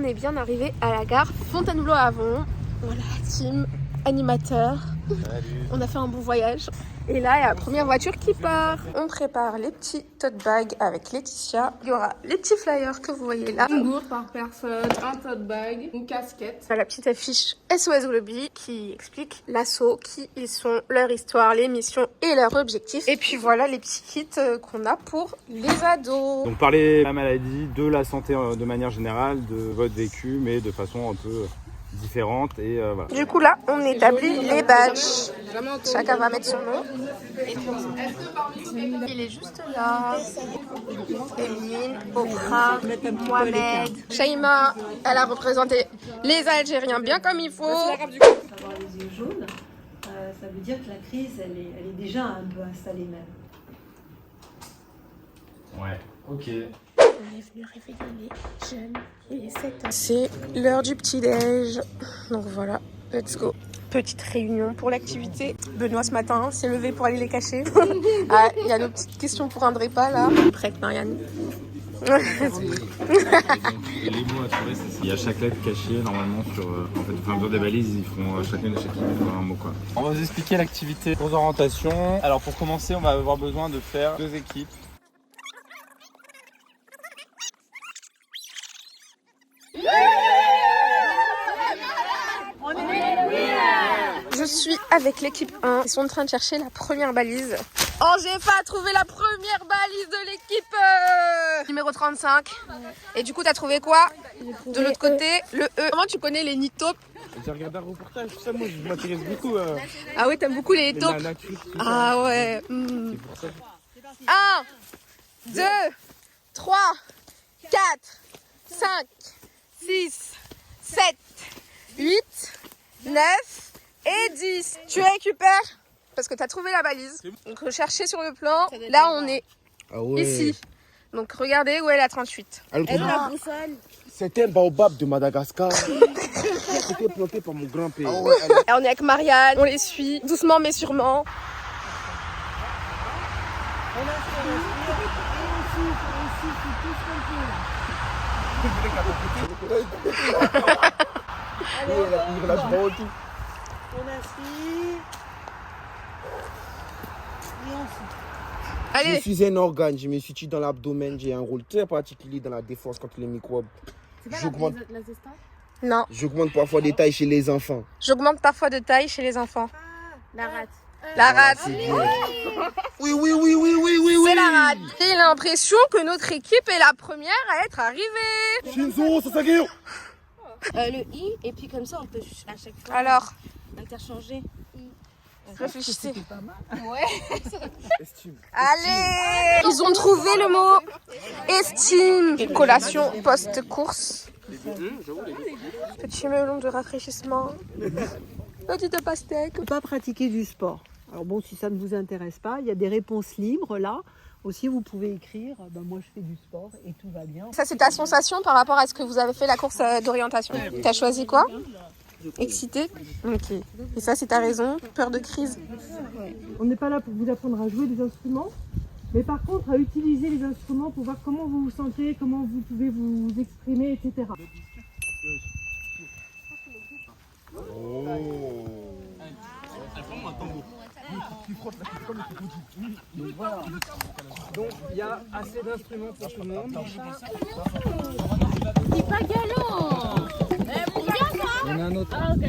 On est bien arrivé à la gare Fontainebleau-Avon. Voilà, team animateur. Salut. On a fait un bon voyage. Et là, il y a la première voiture qui part. On prépare les petits tote bags avec Laetitia. Il y aura les petits flyers que vous voyez là. Une gourde par personne, un tote bag, une casquette. La petite affiche SOS Globy qui explique l'assaut, qui ils sont, leur histoire, les missions et leurs objectifs. Et puis voilà les petits kits qu'on a pour les ados. Donc parler de la maladie, de la santé de manière générale, de votre vécu, mais de façon un peu différente. Et voilà. Du coup là, on établit les badges. Chacun va mettre son nom. Il est juste là. Emeline, Okra, Mohamed. Shaima, elle a représenté les Algériens bien comme il faut. Les yeux jaunes, ça veut dire que la crise, elle est déjà un peu installée même. Ouais, ok. On est venu réveiller les jeunes. Il est 7 ans. C'est l'heure du petit-déj. Donc voilà, let's go. Petite réunion pour l'activité. Benoît ce matin s'est levé pour aller les cacher. Ah, il y a nos petites questions pour un repas là. Prête Marianne. Les mots à trouver, c'est ça. Il y a chaque lettre cachée normalement sur. En fait, enfin, dans des balises, ils font chacune de chaque lettre un mot quoi. On va vous expliquer l'activité aux orientations. Alors pour commencer, on va avoir besoin de faire 2 équipes. Je suis avec l'équipe 1. Ils sont en train de chercher la première balise. Oh, j'ai pas trouvé la première balise de l'équipe numéro 35. Et du coup, t'as trouvé quoi? De l'autre côté, le E. Comment tu connais les nids taupes? J'ai regardé un reportage, tout ça, moi je m'intéresse beaucoup Ah ouais, t'aimes beaucoup les taupes? nature. Ah ouais. C'est pour ça. 1, 2, 3, 4, 5, 6, 7, 8, 9 et 10. Tu récupères parce que tu as trouvé la balise. Donc recherchez sur le plan. Là, on est ici. Donc regardez où est la 38. C'est un baobab de Madagascar qui a été planté par mon grand-père. Et on est avec Marianne. On les suit doucement mais sûrement. On inspire. Et on souffle. Allez. Je suis un organe, je me situe dans l'abdomen, j'ai un rôle très particulier dans la défense contre les microbes. Non. J'augmente parfois des tailles chez les enfants. J'augmente parfois de taille chez les enfants. La rate. La rate. Oui, oui, oui, oui, oui, oui, oui. C'est la rate. J'ai l'impression que notre équipe est la première à être arrivée. Shinzo Sasageo. Le I, et puis comme ça, on peut à chaque fois Alors, interchanger. réfléchissez. Estime. Allez. Ils ont trouvé le mot estime. Collation post-course. Petit melon de rafraîchissement. Petite pastèque. Ne pas pratiquer du sport. Alors bon, si ça ne vous intéresse pas, il y a des réponses libres là. Aussi, vous pouvez écrire, moi je fais du sport et tout va bien. Ça, c'est ta sensation par rapport à ce que vous avez fait la course d'orientation. T'as choisi quoi? Excité? Ok. Et ça, c'est ta raison? Peur de crise? On n'est pas là pour vous apprendre à jouer des instruments, mais par contre à utiliser les instruments pour voir comment vous vous sentez, comment vous pouvez vous exprimer, etc. Donc il y a assez d'instruments pour tout le monde. C'est pas galant. Il y en a un autre. Ah, ok.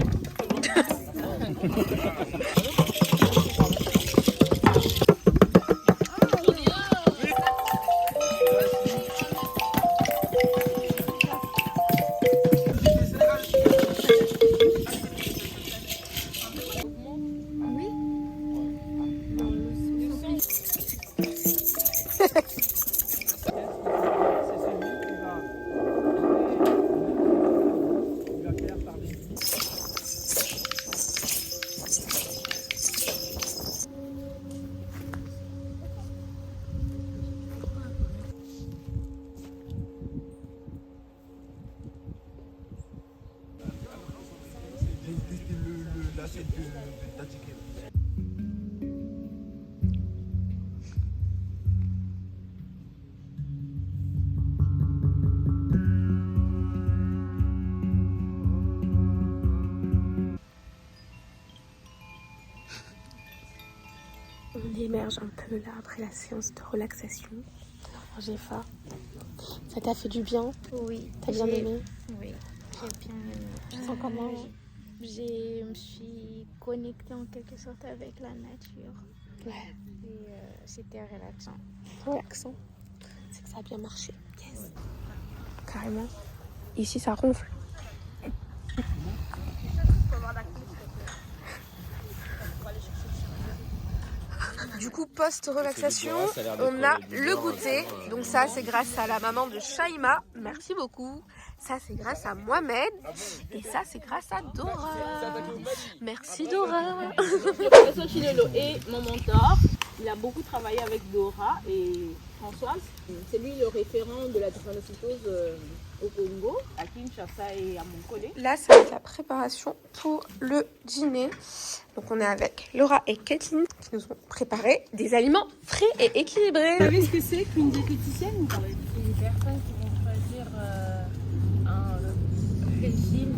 il émerge un peu là après la séance de relaxation. Angéfa, ça t'a fait du bien? Oui. T'as bien aimé? Oui, j'ai bien aimé. Tu te sens comment? Je me suis connectée en quelque sorte avec la nature. Ouais. Et c'était relaxant. Relaxant. C'est que ça a bien marché. Yes. Carrément. Ici, ça ronfle. Du coup, post-relaxation, on a le goûter. Donc ça, c'est grâce à la maman de Shaima. Merci beaucoup. Ça, c'est grâce à Mohamed. Et ça, c'est grâce à Dora. Merci Dora. Professeur Chinelo est mon mentor. Il a beaucoup travaillé avec Dora et Françoise. C'est lui le référent de la drépanocytose au Congo, à Kinshasa et à Monkole. Là, ça va être la préparation pour le dîner. Donc, on est avec Laura et Kathleen qui nous ont préparé des aliments frais et équilibrés. Vous savez ce que c'est qu'une diététicienne? C'est des personnes qui vont choisir un régime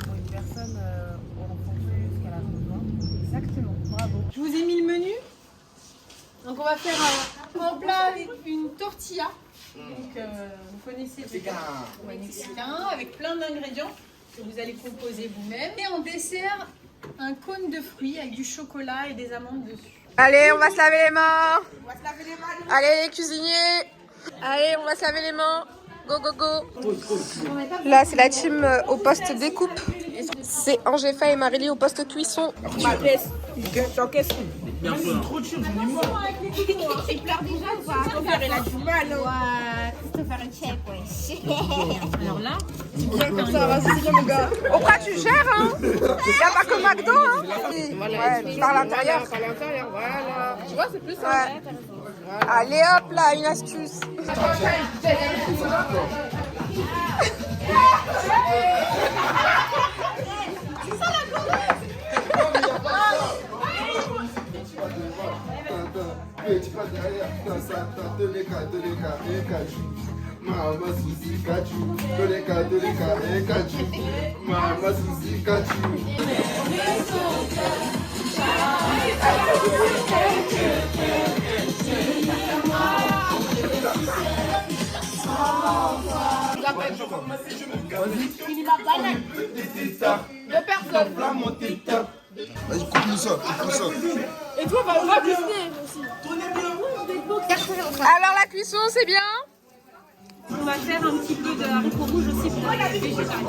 pour une personne en fonction de ce qu'elle a besoin. Exactement, bravo. Je vous ai mis le menu. Donc on va faire un plat avec une tortilla. Donc vous connaissez le mexicain avec plein d'ingrédients que vous allez composer vous-même. Et en dessert, un cône de fruits avec du chocolat et des amandes dessus. Allez, on va se laver les mains. Allez, les cuisiniers. Allez, on va se laver les mains. Go, go, go. Là, c'est la team au poste découpe. C'est Angéfa et Marélie au poste cuisson. Il pleure déjà ou pas? Christopher, il a du mal. Ouais, Christopher, il check, ouais. Alors là, c'est bien comme ça, vas-y, c'est bien, mon gars. Oprah, tu gères, hein. Il n'y a pas que McDo, hein. Ouais, par l'intérieur. Par l'intérieur, voilà. Tu vois, c'est plus ça. Ouais. Allez, hop, là, une astuce. Tu passes derrière, Mama Susi Kachu, Toleka, et Kachu, Mama Susi Kachu. Deux personnes. Vas-y, coupe-nous ça, coupe-nous ça. Et toi, on va cuisiner aussi. Alors, la cuisson, c'est bien? On va faire un petit peu de haricots rouges aussi pour la végétarienne.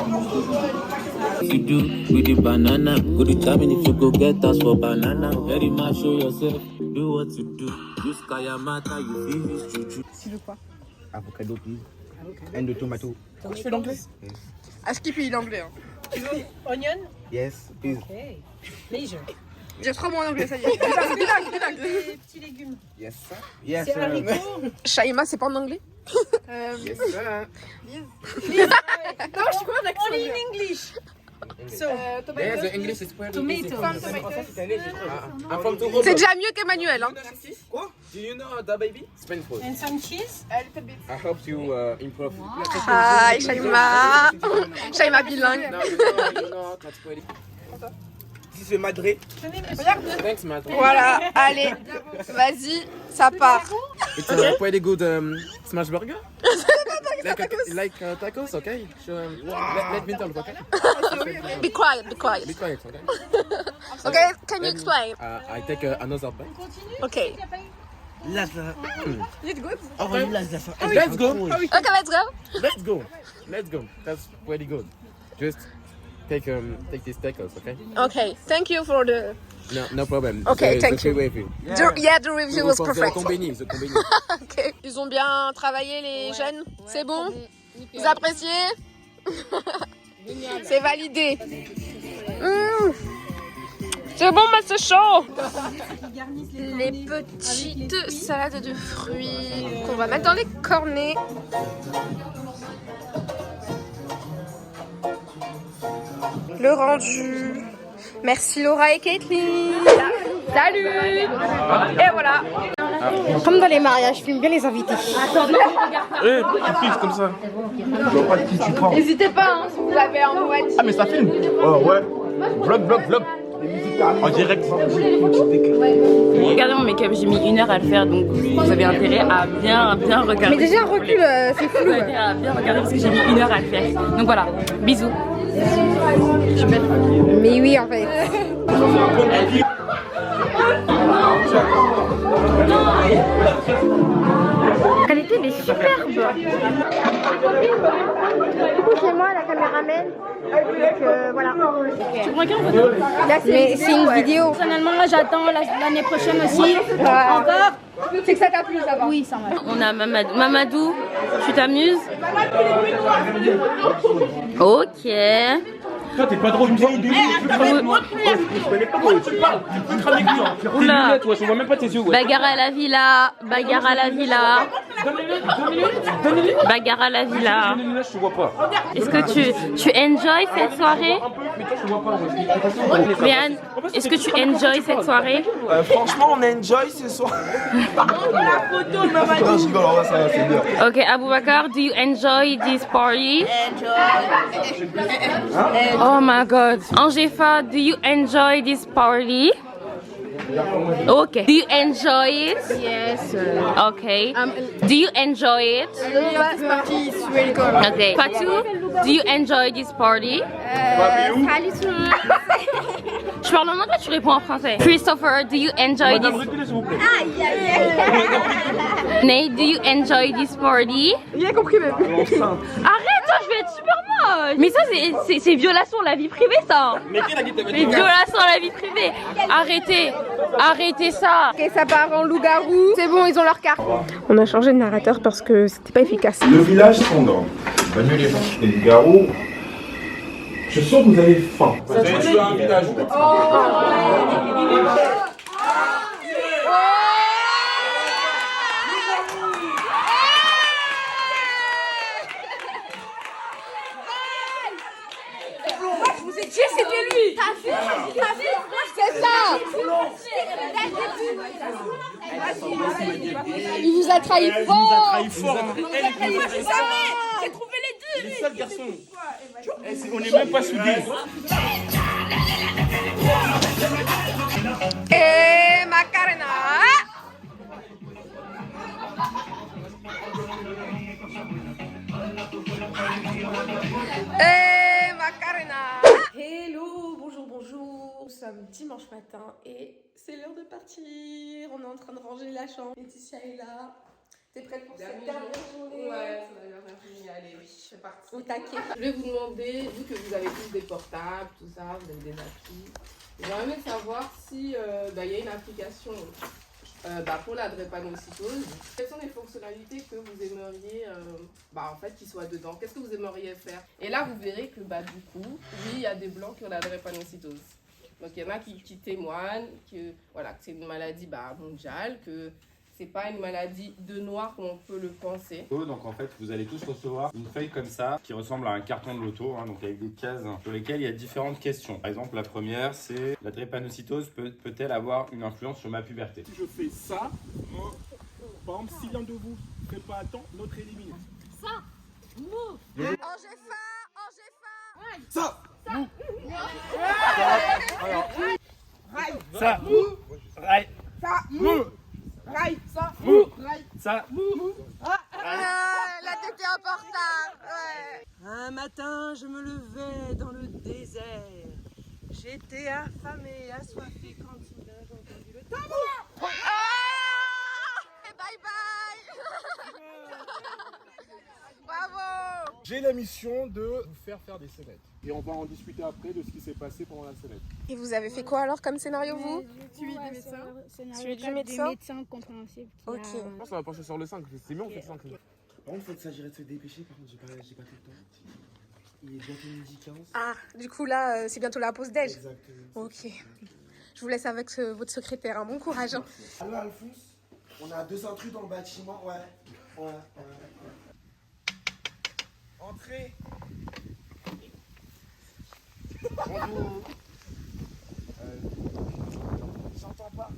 You do with the banana, go to time if you go get us for banana. Very much show yourself, do what you do. Use Kayamata, you feel this juju. Tu veux quoi? Avocado, please. And the tomato. Je fais l'anglais? À Skippy, il est anglais. Onion? Yes, please. Okay. Pleasure. J'ai 3 mots en anglais, ça y est. Bilingue. Des petits légumes. Yes, sir. Yes, C'est sir. haricots. Shaima, c'est pas en anglais? Yes, sir. Non, je suis pas d'accent. Only in English. So, Yes, the English is pretty tomato. I'm from Togo. C'est déjà mieux qu'Emmanuel, hein. What? Do you know the baby? Spanish food. And some cheese. I hope you improve. Hi, Shaima. Shaima bilingue. No, you know, that's pretty. This is Madre. Thanks, Madre. Voilà, allez, vas-y, ça part. It's a pretty good smash burger. like tacos, okay? So, let me talk, okay? Be quiet, be quiet. Be quiet, okay? Okay, can you explain? I take another bite. Okay. Let's go. Is it good? Let's go. Okay, let's go. Let's go. Let's go. That's pretty good. Just take these tacos, okay? Okay, thank you for the... No problem. Okay, thank you. Review. The review was perfect. The combini. Okay. Ils ont bien travaillé les jeunes, c'est bon? Vous appréciez? C'est validé. C'est bon, mais c'est chaud. Les petites salades de fruits qu'on va mettre dans les cornets. Le rendu. Merci Laura et Kathleen. Salut. Et voilà. Comme dans les mariages, je filme bien les invités. Comme ça. Je vois pas de qui tu parles. N'hésitez pas, hein, si vous avez un mot à dire. Ah, mais ça filme. Oh, ouais. Vlog. En direct. Regardez mon make-up, j'ai mis 1 heure à le faire, donc vous avez intérêt à bien regarder. Mais déjà, recule, c'est flou. Vous avez intérêt à bien regarder parce que j'ai mis 1 heure à le faire. Donc voilà, bisous. Mais oui, en fait. La qualité, elle est superbe. Du coup, c'est moi la caméraman. Donc voilà. Tu prends quelle photo? Là, c'est une vidéo. Personnellement, j'attends l'année prochaine aussi. Encore. C'est que ça t'a plu, ça va. Oui, ça va. On a Mamadou. Mamadou, tu t'amuses? Ok. Toi, t'es pas drôle. Je connais pas comment tu parles. Oula. Toi, je vois même pas tes yeux. Bagarre à la villa. Bagarre à la villa. Bagarre à la villa. Je te vois pas. Est-ce que tu enjoy cette soirée? Mais toi, je te vois pas. Léane, est-ce que tu enjoy cette soirée? Franchement, on enjoy ce soir. Non, je rigole, en vrai, ça va, c'est bien. Ok, Aboubakar, do you enjoy this party? Oh my god. Angefa, do you enjoy this party? Okay. Do you enjoy it? Yes. Okay. Do you enjoy it? This party is really cool. Okay. Fatou, do you enjoy this party? Salut tout le monde. Je parle en anglais, tu réponds en français. Christopher, do you enjoy this? Nate, do you enjoy this party? Il a compris même. Arrête, toi, je vais être super moche. Mais ça, c'est violation à la vie privée, ça. C'est violation à la vie privée. Arrêtez, arrêtez ça. Ok, ça part en loup-garou. C'est bon, ils ont leur carte. On a changé de narrateur parce que c'était pas efficace. Le village s'endort. Bonne nuit les gens. Et les garous, je sens que vous avez faim. Vous avez tué un village. C'était lui. T'as vu? C'est ça. Il vous a trahi fort. Il nous a trahi fort. J'ai trouvé les deux. Les seuls garçons. On est même pas soudés. Et Macarena. Et Macarena. Hello, bonjour. Nous sommes dimanche matin et c'est l'heure de partir. On est en train de ranger la chambre. Laetitia est là. T'es prête pour cette dernière journée? Ouais, c'est la dernière journée. Allez, oui, je suis partie. Au taquet. Je vais vous demander, vu que vous avez tous des portables, tout ça, vous avez des applis, j'aimerais même savoir si y a une application pour la drépanocytose. Quelles sont les fonctionnalités que vous aimeriez en fait qui soient dedans? Qu'est-ce que vous aimeriez faire? Et là vous verrez que du coup, oui, il y a des blancs qui ont la drépanocytose. Donc il y en a qui témoignent que voilà, que c'est une maladie mondiale, que c'est pas une maladie de noir comme on peut le penser. Donc en fait, vous allez tous recevoir une feuille comme ça qui ressemble à un carton de loto, donc avec des cases sur lesquelles il y a différentes questions. Par exemple, la première, c'est la drépanocytose peut-elle avoir une influence sur ma puberté? Si je fais ça, par exemple, si l'un de vous ne fait pas à temps, l'autre est éliminé. Ça. Ça. Ça. Raï. Ça. Raï. Ça. Ça. La tête est importante. Ouais. Un matin, je me levais dans le désert. J'étais affamé, assoiffé quand soudain j'ai entendu le tambour. Bye bye. Bravo. J'ai la mission de vous faire des scénettes. Et on va en discuter après de ce qui s'est passé pendant la scénette. Et vous avez fait quoi alors comme scénario, vous? Celui du médecin. Celui du médecin. Médecin compréhensible. Ok. Je pense qu'on va pencher sur le 5. C'est mieux, on fait le 5. Par contre, il s'agirait de se dépêcher. Par contre, j'ai pas tout le temps. Il est bientôt midi 15. Ah, du coup là, c'est bientôt la pause déj. Exactement. Ok. Je vous laisse avec votre secrétaire. Hein. Bon courage. Hein. Allô, Alphonse? On a 2 intrus dans le bâtiment. Ouais. Entrez. Bonjour. J'entends pas.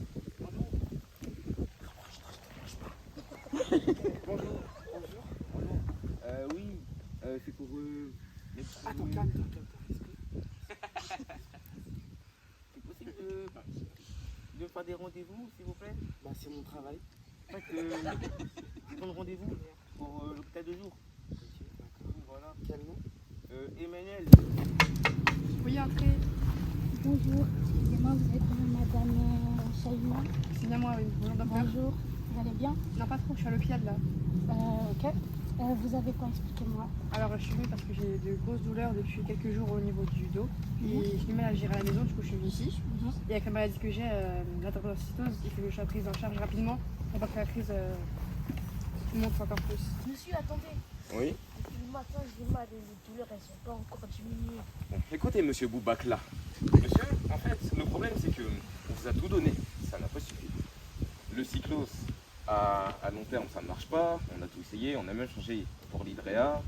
Bonjour. Bonjour. Oui, c'est pour Attends, calme. pouvez faire des rendez-vous, s'il vous plaît? Bah, c'est mon travail. En fait, je prends rendez-vous pour l'hôpital de jour. Ok, d'accord. Voilà. Quel nom? Emmanuel. Oui, entrez. Bonjour, excusez-moi, vous êtes madame Shaima? C'est bien moi, oui. Bonjour, docteur. Bonjour, vous allez bien? Non, pas trop, je suis à l'hôpital là. Ok. Vous avez quoi? Expliquez-moi. Alors, je suis venue parce que j'ai de grosses douleurs depuis quelques jours au niveau du dos. Et j'ai du mal à gérer à la maison, du coup, je suis venue ici. Et avec la maladie que j'ai, la drépanocytose, il faut que je sois prise en charge rapidement pour pas que la crise monte encore plus. Monsieur, attendez. Oui. Depuis le matin, j'ai mal et les douleurs, elles sont pas encore diminuées. Bon, écoutez, monsieur Boubacla. Monsieur, en fait, le problème, c'est que on vous a tout donné. Ça n'a pas suffi. Le cyclos, à long terme, ça ne marche pas. On a tout essayé. On a même changé pour l'hydréa.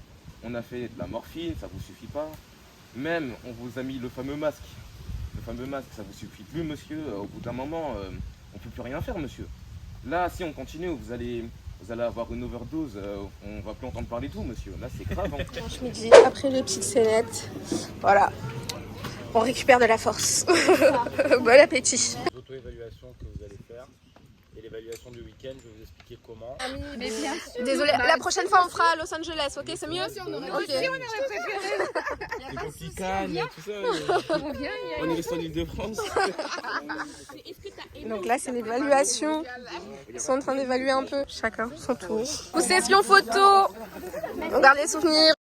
On a fait de la morphine, ça ne vous suffit pas. Même, on vous a mis le fameux masque. Le fameux masque, ça ne vous suffit plus, monsieur. Au bout d'un moment, on ne peut plus rien faire, monsieur. Là, si on continue, vous allez avoir une overdose. On va plus entendre parler de vous, monsieur. Là, c'est grave. Hein. Dimanche midi, après les petites scénettes, voilà, on récupère de la force. Bon appétit. L'auto-évaluation que vous allez faire et l'évaluation du week-end, je vais vous expliquer comment. Mais bien sûr. Désolée, la prochaine fois on fera à Los Angeles, ok? C'est mieux? Ok. C'est pour Cannes, tout ça. On est resté en Ile-de-France. Donc là c'est l'évaluation. Ils sont en train d'évaluer un peu chacun son tour. Vous session photo. On garde les souvenirs.